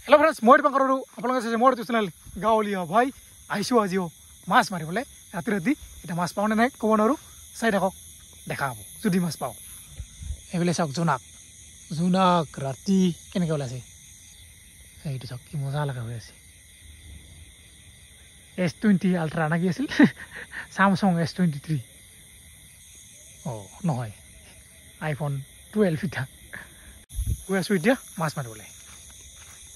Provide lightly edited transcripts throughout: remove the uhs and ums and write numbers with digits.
Hello friends मैं दीपंकर अपने मोर channel गाँवलिया भाई आईसो आज माछ मारिबले राति राति इतना माछ पाने ना कब नो चाई थक देखा जो माछ पाओ ये चाक जोनाक जोनाक राति के ओलाइसे ये चाक कि मजा लगा हुई S20 अल्ट्रा ना कि Samsung S23 নহয় iPhone 12 इतना गई आसो इतना माछ मारिबले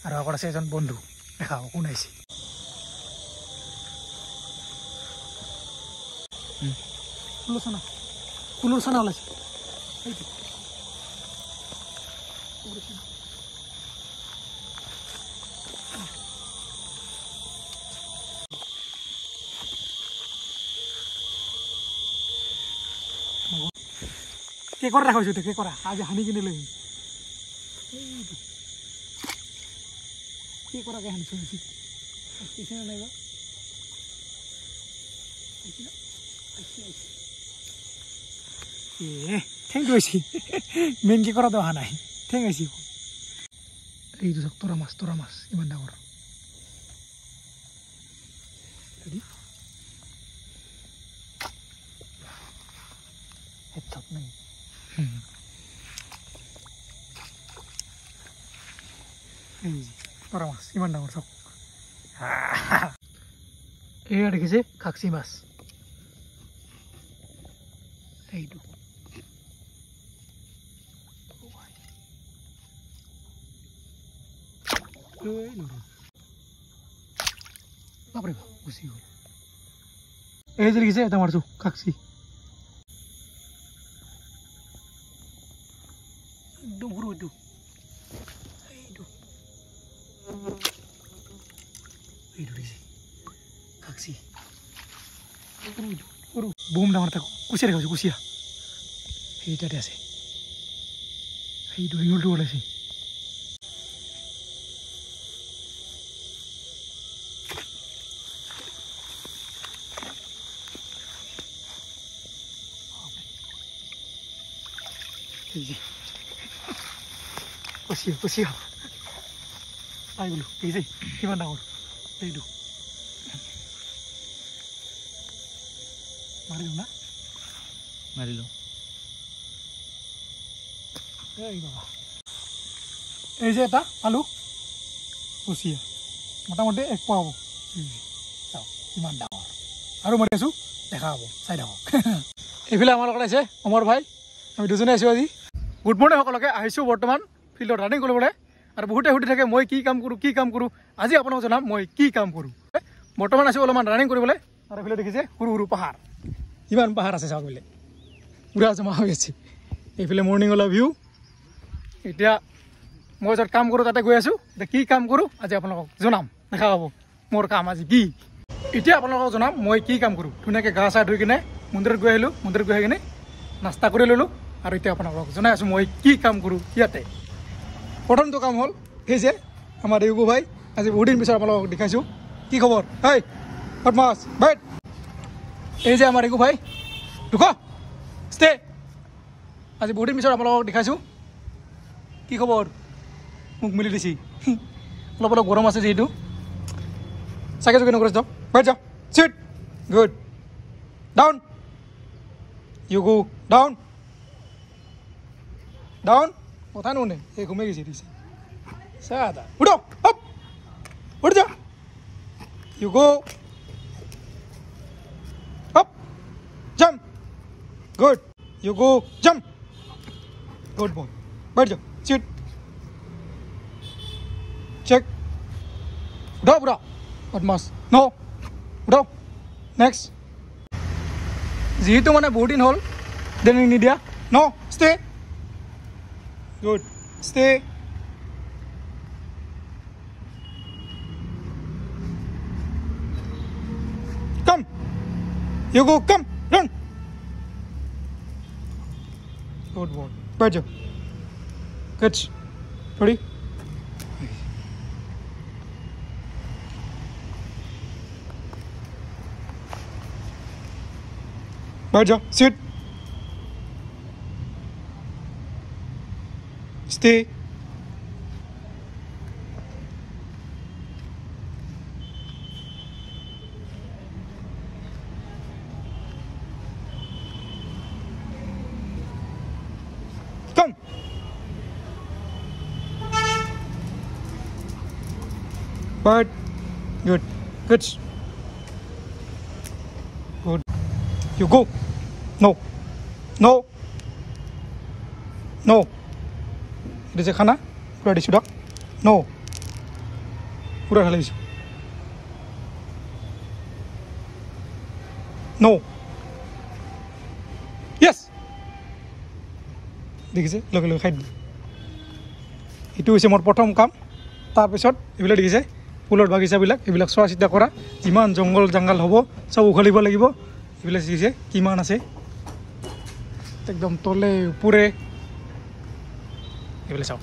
और आगे आछे एजन बंधु देखा कोन आइছে कुलोसना ओलाइছে के कर राखिছো के करा आज हानि किने লৈ কি করা কেন শুনছি কিসনে নাইবা থ্যাংক ইউ আইছি মেন কি করা দেওয়া নাই থ্যাংক আইছি এই তো তোরা মাছ ইমান ডাঙৰ ৰেডি হেডশট নাই এই তোৰা মাছ ইমান ডাঙৰ চক এয়া দেখিছে খাকসি মাছ এইটো বাপৰে গুচি গ'ল এই যে দেখিছে এটা মাৰছো খাকসি একদম সৰু এইটো खाक्सी बुम डाঙৰ এটা কুচিয়া দেখাইছো কুচিয়া এইটাতে আছে এইটো শিঙলটো ওলাইছে কুচিয়া আই বোলো এই যে কিমান ডাঙৰ এইটো মাৰিলো না মাৰিলো এই বাবা এই যে এটা আলু কুচিয়া মোটামুটি এক পোৱা হ'ব চাও কিমান ডাঙৰ আৰু মাৰি আছো দেখা হ'ব চাই থাকক এইফালে আমাৰ লগত আছে অমৰ ভাই আমি দুজনে আছো আজি গুড মৰ্নিং সকলোকে আহিছো বৰ্তমান ফিল্ডত ৰানিং কৰিবলৈ আৰু বহুতে সুধি থাকে মই কি কাম কৰোঁ আজি আপোনাক জনাম মই কি কাম কৰোঁ বৰ্তমান আছো অলপমান ৰানিং কৰিবলৈ আৰু এইফালে দেখিছে সৰু সৰু পাহাৰ ইমান পাহাৰ আছে চাওক বোলে পুৰা জমা হৈ আছে এইফালে মৰ্নিং ওলা ভিউ এতিয়া মই য'ত কাম কৰোঁ তাতে গৈ আছোঁ এতিয়া কি কাম কৰোঁ আজি আপোনালোকক জনাম দেখা হ'ব মোৰ কাম আজি কি এতিয়া আপোনালোকক জনাম মই কি কাম কৰোঁ ধুনীয়াকৈ গা চা ধুই কিনে মন্দিৰত গৈ আহিলোঁ মন্দিৰত গৈ আহি কিনে নাস্তা কৰি ল'লোঁ আৰু এতিয়া আপোনালোকক জনাই আছোঁ মই কি কাম কৰোঁ ইয়াতে প্ৰথমটো কাম হ'ল এই যে আমাৰ ৰেগু ভাই আজি বহুত দিন পিছত আপোনালোকক দেখাইছোঁ কি খবৰ হেই বদমাছ বাইট এই যে আমাৰ ৰেগু ভাই ঢুক ষ্টে আজি বহুত দিন পিছত আপোনালোকক দেখাইছোঁ কি খবৰ মোক মিলি দিছি অলপ অলপ গৰম আছে যিহেতু চাগে যোগে নকৰিছ যাওক বাইট যাওক চিট গুড down you go down down কথা নুশুনে এই ঘুমাই গৈছে দিছে চাদা উঠো আপ উঠ যা you go up jump good you go jump good boy बैठ जाओ sit check उठाओ पूरा बदमाश no उठाओ next যিহেতু মানে বহুত দিন হ'ল ট্ৰেইনিং নিদিয়া no stay good stay come you go come run good boy बैठ जाओ catch ready बैठ जाओ sit stay But good. Good. Good. You go. No. No. No. It is a khana. Pura disu dak. No. Pura halai disu. No. Yes. দেখিছে লগে লগে খাই এইটো হৈছে মোৰ প্ৰথম কাম তাৰপিছত এইবিলাক দেখিছে ফুলৰ বাগিচাবিলাক এইবিলাক চোৱা চিতা কৰা যিমান জংগল জংগল হ'ব চব উঘলিব লাগিব এইবিলাক দেখিছে কিমান আছে একদম তলে ওপৰে এইবিলাক চাওক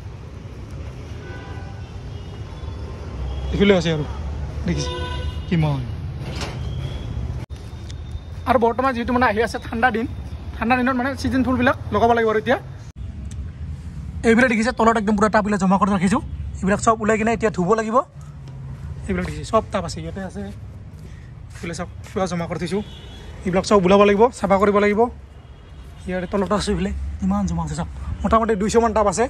এইফালে আছে আৰু দেখিছে কিমান আৰু বৰ্তমান যেহেতু মানে আহি আছে ঠাণ্ডা দিনত মানে সিজন ফুলবিলাক লগাব লাগিব আৰু এতিয়া এইবিলাক দেখিছে তলত একদম পুৰা টাপবিলাক জমা কৰি ৰাখিছোঁ এইবিলাক চব ওলাই কিনে এতিয়া ধুব লাগিব এইবিলাক দেখিছে চব টাপ আছে ইয়াতে আছে এইবিলাক চব পুৰা জমা কৰি থৈছোঁ এইবিলাক চব ওলাব লাগিব চাফা কৰিব লাগিব ইয়াতে তলত আছে এইফালে ইমান জমা আছে চব মোটামুটি 200 মান টাপ আছে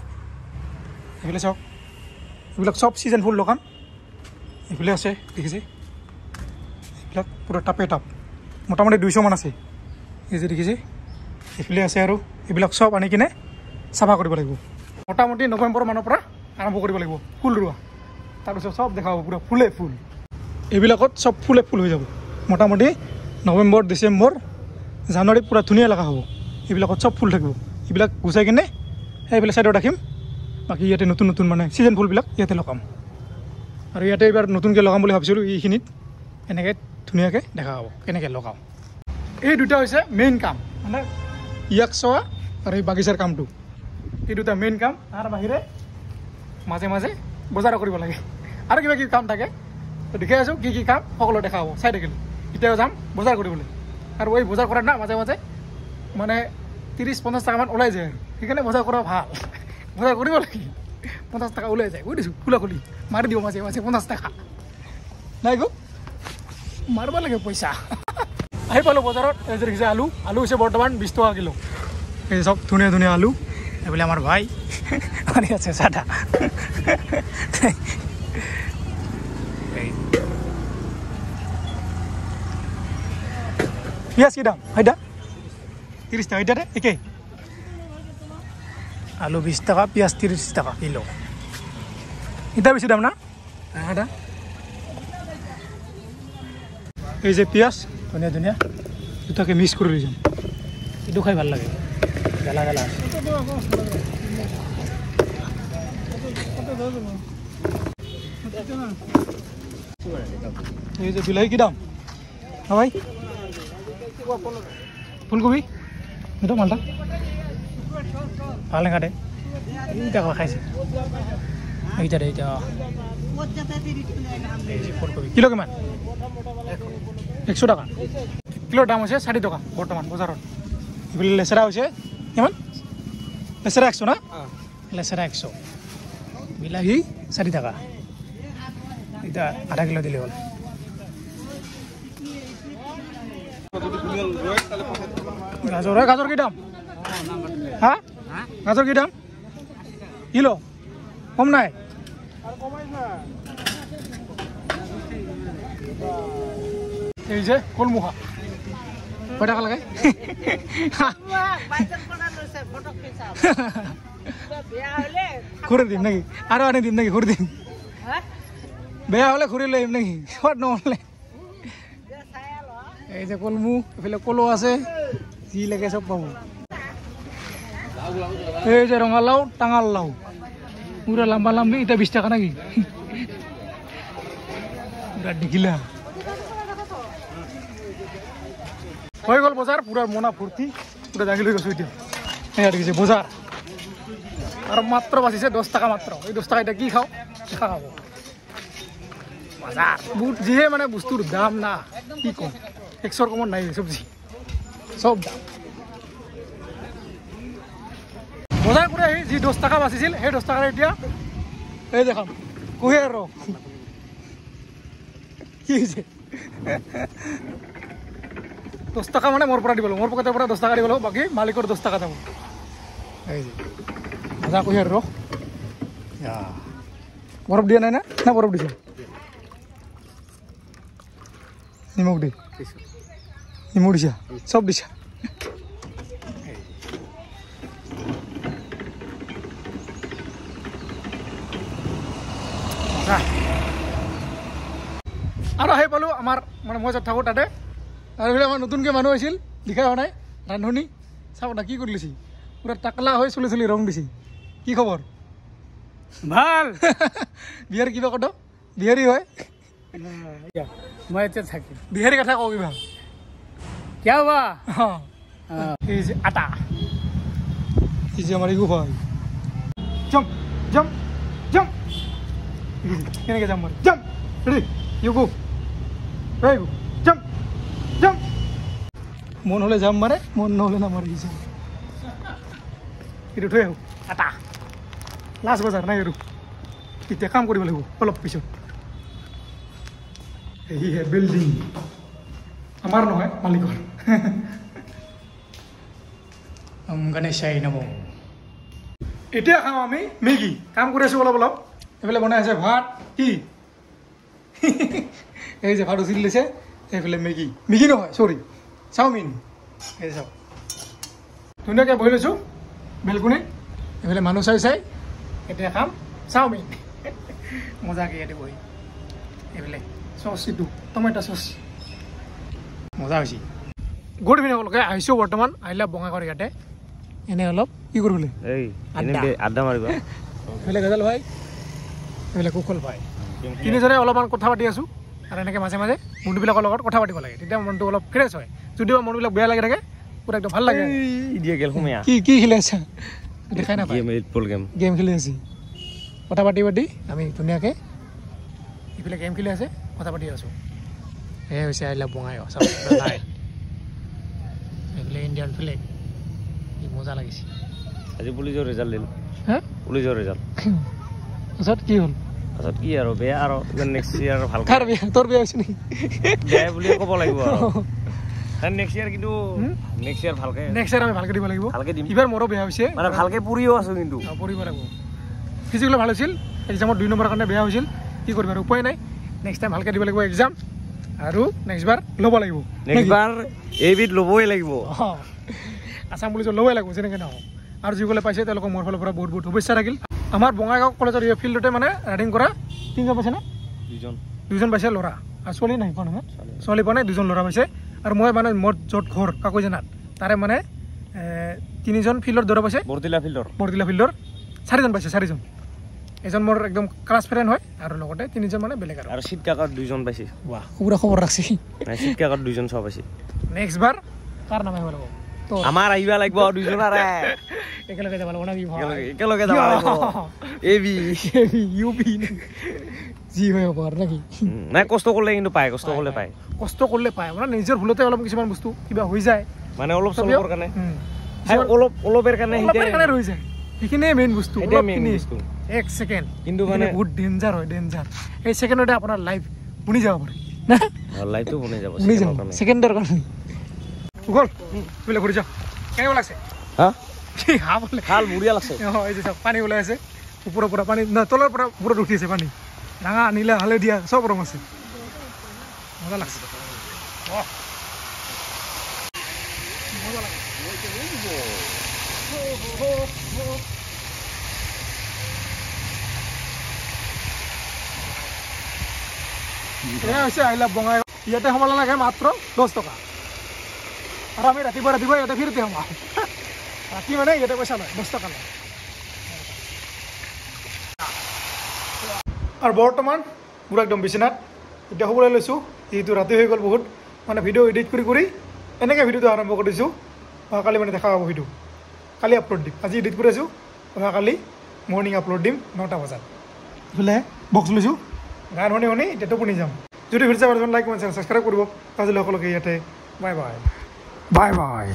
এইফালে চব এইবিলাক চব সিজন ফুল লগাম এইফালে আছে দেখিছে এইবিলাক পুৰা টাপে টাপ মোটামুটি 200 মান আছে এই যে দেখিছে এইফালে আছে আৰু এইবিলাক চব আনি কিনে চাফা কৰিব লাগিব মোটামুটি নৱেম্বৰ মানৰ পৰা আৰম্ভ কৰিব লাগিব ফুল ৰোৱা তাৰপিছত চব দেখাব পুৰা ফুলে ফুল এইবিলাকত চব ফুলে ফুল হৈ যাব মোটামুটি নৱেম্বৰ ডিচেম্বৰ জানুৱাৰীত পুৰা ধুনীয়া লগা হ'ব এইবিলাকত চব ফুল থাকিব এইবিলাক গুচাই কিনে সেইবিলাক চাইডত ৰাখিম বাকী ইয়াতে নতুন নতুন মানে সিজন ফুলবিলাক ইয়াতে লগাম আৰু ইয়াতে এইবাৰ নতুনকৈ লগাম বুলি ভাবিছিলোঁ এইখিনিত এনেকৈ ধুনীয়াকৈ দেখা হ'ব কেনেকৈ লগাওঁ এই দুটা হৈছে মেইন কাম মানে ইয়াক চোৱা আৰু এই বাগিচাৰ কামটো এই দুটা মেইন কাম তাৰ বাহিৰে মাজে মাজে বজাৰ কৰিব লাগে আৰু কিবা কিবি কাম থাকে তো দেখাই আছোঁ কি কাম সকলো দেখা হ'ব চাই থাকিলোঁ এতিয়াও যাম বজাৰ কৰিবলৈ আৰু এই বজাৰ কৰাত না মাজে মাজে মানে 30-50 টকামান ওলাই যায় আৰু সেইকাৰণে বজাৰ কৰা ভাল বজাৰ কৰিব লাগে 50 টকা ওলাই যায় বুজিছোঁ খোলা খুলি মাৰি দিব মাজে মাজে 50 টকা নাই গো মাৰিব লাগে পইচা আহি পালোঁ বজাৰত এই যে দেখিছে আলু হৈছে বৰ্তমান 20 টকা কিলো এই সব ধুনীয়া ধুনীয়া আলু এইবলে আমার ভাই আনি আছে সাদা পিঁয়াজ কি দাম হাইদা 30 টাকা এটা একে আলু 20 টাকা পিঁয়াজ 30 টাকা কিলো এটা বেশি দাম না হাইদা এই যে পিঁয়াজ ধুনীয়া ধুনীয়া দুটাকে মিক্স কৰি লৈ যাম এইটো খাই ভাল লাগে গেলা গেলা এই যে বিলাহী কি দাম হ্যাঁ ভাই ফুলকবি এটা মালটা ভাল নেখাতে এইটা খাইছে এইটা এইটা ফুলকবি কিলো কিমান 100 টাকা কিলোর দাম হচ্ছে 60 টাকা বর্তমান বজারত এইফালে লেচেৰা হৈছে কিমান লেচেৰা 100 না লেচেৰা 100 বিলাহী 60 টাকা এটা আধা কিলো দিলে হ'ল গাজর কি দাম হ্যাঁ গাজর কি দাম কিলো কম নাই এই যে কলমুখা কয় টাকা লাগে ঘুরে দিম নাকি আরো আনি দিম নাকি ঘুরে দিম বেয়া হলে ঘুরে লইম নাকি সোৱাদ নহলে এই যে কলমু এফালে কলো আছে যি লাগে সব পাবো এই যে রঙালাও টাঙাল লাও পুরা লম্বা লম্বি এটা 20 টাকা নাকি পুরা দেখিলা হয়ে গেল বজার পুরা মোনা ভর্তি পুরা দাঙি লৈ গেছো এতিয়া এয়া দেখিছে বজার আর মাত্র বাঁচিছে 10 টাকা মাত্র এই 10 টাকা এটা কি খাও খাব বাজার বুট যিহে মানে বস্তুর দাম না কি কম 100 কমন নাই সবজি সব দাম বজার করে আহি যি 10 টাকা বাঁচিছিল সেই 10 টাকা এতিয়া এই দেখাম কুহিয়ার ৰ কি হৈছে 10 টাকা মানে মোৰ পৰা দিব মোৰ পকেটৰ পৰা 10 টাকা দিব বাকি মালিকৰ 10 টাকা যাব এই যে মজা কুহিয়াৰ ৰ বৰফ দিয়া নাই না না বৰফ দিছে নিমখ দি নিমখ দিছা চব দিছা আৰু আহি পালোঁ আমাৰ মানে মই য'ত থাকোঁ তাতে আৰু এইফালে আমাৰ নতুনকৈ মানুহ আহিছিল লিখা হোৱা নাই ৰান্ধনি চাব না কি কৰি লৈছি পুৰা টাকলা হৈ চুলি চুলি ৰং দিছি কি খবৰ ভাল বিহাৰী কিবা কত বিহাৰী হয় মই এতিয়া থাকিম বিহাৰী কথা কওঁ কিবা কিয় বা এই যে আটা এই যে আমাৰ ইগু হয় জম জম জম কেনেকৈ যাম মই জম ৰেডি ইউ গো এই গো জম জম মন হ'লে যাম মাৰে মন নহ'লে নামাৰে কি এইটো থৈ আহোঁ আটা লাষ্ট বজাৰ নাই আৰু এতিয়া কাম কৰিব লাগিব অলপ পিছত এইহে বিল্ডিং আমাৰ নহয় মালিকৰ গণেশাই নম এতিয়া খাওঁ আমি মেগী কাম কৰি আছোঁ অলপ অলপ এইফালে বনাই আছে ভাত কি এই যে ভাত উচিল লৈছে এইফালে মেগী মেগী নহয় চৰি চাওমিন এই চাওক ধুনীয়াকৈ বহি লৈছোঁ বেলকনিত এইফালে মানুহ চাই চাই এতিয়া খাম চাওমিন মজাকৈ ইয়াতে বহি এইফালে চচ এইটো টমেটো চচ মজা হৈছে গুড ইভিনিং সকলোকে আহিছোঁ বৰ্তমান আহিলে বঙাইগাঁৱৰ ইয়াতে এনে অলপ কি কৰিবলৈ আড্ডা মাৰিব এইফালে গজাল ভাই এইফালে কুশল ভাই তিনিজনে অলপমান কথা পাতি আছোঁ আৰু এনেকৈ মাজে মাজে বন্ধুবিলাকৰ লগত কথা পাতিব লাগে তেতিয়া মনটো অলপ ফ্ৰেছ হয় যদিও মনবিলাক বেয়া লাগি থাকে পুৰা একদম ভাল লাগে কি কি খেলি আছা দেখাই নাপায় গেম খেলি আছি কথা পাতি পাতি আমি ধুনীয়াকৈ এইফালে গেম খেলি আছে কথা পাতি আছোঁ সেয়াই হৈছে আহিলে বঙাইগাঁও এইফালে ইণ্ডিয়ান ফ্লেগ কি মজা লাগিছে আজি পুলিচৰ ৰিজাল্ট দিল হা পুলিচৰ ৰিজাল্ট তাৰপিছত কি হ'ল তাৰপিছত কি আৰু বেয়া আৰু নেক্সট ইয়াৰ ভাল কাৰ বেয়া তোৰ বেয়া হৈছে নেকি বেয়া বুলিয়ে ক'ব লাগিব আৰু নেক্সট ইয়াৰ কিন্তু নেক্সট ইয়াৰ ভালকে নেক্সট ইয়াৰ আমি ভালকৈ দিব লাগিব ভালকৈ দিম এইবাৰ মোৰো বেয়া হৈছে মানে ভালকৈ পঢ়িও আছোঁ কিন্তু পঢ়িব লাগিব ফিজিকেলি ভাল হৈছিল এক্সামত 2 নম্বৰৰ কাৰণে বেয়া হৈছিল কি কৰিবা আৰু উপায় নাই নেক্সট টাইম ভালকৈ দিব লাগিব এক্সাম আৰু নেক্সট বাৰ ল'ব লাগিব নেক্সট বাৰ এইবিধ ল'বই লাগিব আছাম পুলিচত ল'বই লাগিব যেনেকৈ নহওক আৰু যিসকলে পাইছে তেওঁলোকক মোৰ ফালৰ পৰা বহুত বহুত শুভেচ্ছা থাকিল আমাৰ বঙাইগাঁও কলেজৰ এই ফিল্ডতে মানে ৰানিং কৰা 3জন পাইছে না 2জন পাইছে ল'ৰা আৰু ছোৱালী নাই পোৱা নহয় ছোৱালী পোৱা নাই 2জন ল'ৰা পাইছে আৰু মই মানে মোৰ য'ত ঘৰ কাকৈজানাত তাৰে মানে 3জন ফিল্ডৰ দৌৰা পাইছে বৰতিলা ফিল্ডৰ 4জন পাইছে 4জন এজন মোৰ একদম ক্লাছ ফ্ৰেণ্ড হয় আৰু লগতে 3জন মানে বেলেগ আৰু চিট কাকাত 2জন পাইছে বাহ পুৰা খবৰ ৰাখছি চিট কাকাত 2জন চব পাইছে নেক্সট বাৰ কাৰ নাম আহিব লাগিব আমাৰ আহিবা লাগিব আৰু 2জন আৰে একেলগে যাব লাগিব না কি একেলগে যাব লাগিব এবি ইউপি যি হয় হ'ব আৰু নাকি নাই কষ্ট কৰিলে কিন্তু পায় কষ্ট কৰিলে পায় মানে নিজৰ ভুলতে অলপ কিছুমান বস্তু কিবা হৈ যায় মানে অলপ চলপৰ কাৰণে অলপৰ কাৰণে ৰৈ যায় সেইখিনিয়ে মেইন বস্তু এক ছেকেণ্ড কিন্তু মানে বহুত ডেঞ্জাৰ হয় এই ছেকেণ্ডতে আপোনাৰ লাইফ বনি যাব পাৰে না লাইফটো বনি যাব ছেকেণ্ডৰ কাৰণে গ'ল বোলে ঘূৰি যাওঁ কেনেকুৱা লাগছে কি হাল বঢ়িয়া লাগছে এই যে চাওক পানী ওলাই আছে ওপৰৰ পৰা পানী তলৰ পৰা ওপৰত উঠি আছে পানী ৰঙা নীলা হালধীয়া চব ৰং আছে মজা লাগছে এয়া হৈছে আহিলা বঙাইগাঁও ইয়াতে সোমাব লাগে মাত্ৰ 10 টকা আৰু আমি ৰাতিপুৱা ইয়াতে ফিৰতে সোমাওঁ ৰাতি মানে ইয়াতে পইচা লয় 10 টকা লয় আৰু বৰ্তমান পুৰা একদম বিচনাত এতিয়া শুবলৈ লৈছোঁ যিহেতু ৰাতি হৈ গ'ল বহুত মানে ভিডিঅ' এডিট কৰি এনেকৈ ভিডিঅ'টো আৰম্ভ কৰিছোঁ অহাকালি মানে দেখা পাব ভিডিঅ' কালি আপলোড দিম আজি এডিট কৰি আছোঁ অহাকালি মৰ্ণিং আপলোড দিম 9টা বজাত এইফালে বক্স লৈছোঁ গান শুনি এতিয়া টোপনি যাম যদি ভিডিঅ' চাব লাইক কমেণ্ট ছাবস্ক্ৰাইব কৰিব আজিলৈ সকলোকে ইয়াতে বাই বাই